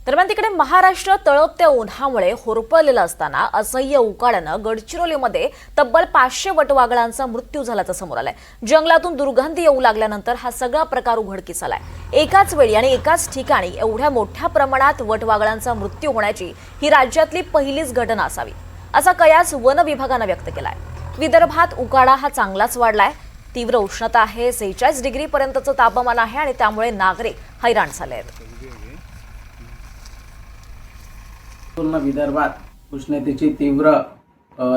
दरम्यान तिकडे महाराष्ट्र तळपत्या उन्हामुळे होरपळलेलं असताना असह्य उकाड्यानं गडचिरोलीमध्ये तब्बल 500 वटवाघळांचा मृत्यू झाल्याचं समोर आलंय। जंगलातून दुर्गंधी येऊ लागल्यानंतर हा सगळा प्रकार उघडकीस आलाय। एकाच वेळी आणि एकाच ठिकाणी एवढ्या मोठ्या प्रमाणात वटवाघळांचा मृत्यू होण्याची ही राज्यातली पहिलीच घटना असावी, असा कयास वन विभागानं व्यक्त केलाय। विदर्भात उकाडा हा चांगलाच वाढलाय। तीव्र उष्णता आहे, 46 डिग्री पर्यंतचं तापमान आहे आणि त्यामुळे नागरिक हैराण झाले आहेत। पूर्ण विदर्भात उष्णतेची तीव्र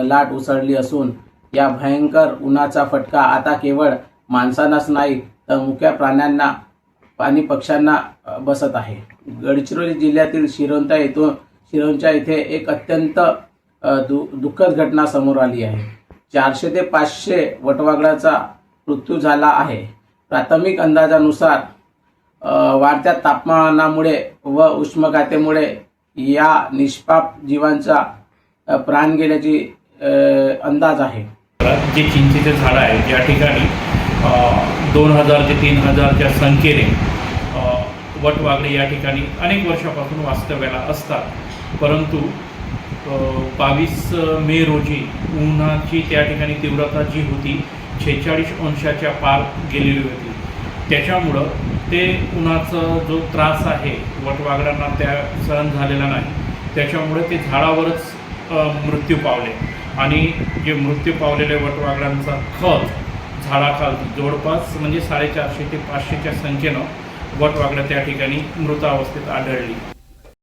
लाट उसळली असून या भयंकर उन्हाचा फटका आता केवळ माणसांनाच नाही तर मुक्या प्राण्यांना आणि पक्ष्यांना बसत आहे। गडचिरोली जिल्ह्यातील शिरोंचा येथे एक अत्यंत दुःखद घटना समोर आली आहे। 400 ते 500 वटवाघळाचा मृत्यू झाला आहे। प्राथमिक अंदाजानुसार वाढत्या तापमानामुळे व उष्माघातामुळे या निष्पाप जीवांचा प्राण गेल्याची अंदाज आहे। जे चिंचेचे झाड आहे या ठिकाणी 2000 ते 3000च्या संख्येने वटवाघळे या ठिकाणी अनेक वर्षापासून वास्तव्याला असतात, परंतु 22 मे रोजी उन्हाची त्या ठिकाणी तीव्रता जी होती 46 अंशाच्या पार गेलेली होती। त्याच्यामुळं ते उन्हाचा जो त्रास आहे वटवाघळांना त्या सहन झालेला नाही, त्याच्यामुळे ते झाडावरच मृत्यू पावले आणि जे मृत्यू पावलेल्या वटवाघळांचा खत झाडाखाली जवळपास म्हणजे 450 ते 500च्या संख्येनं वटवाघळं त्या ठिकाणी मृत अवस्थेत आढळली।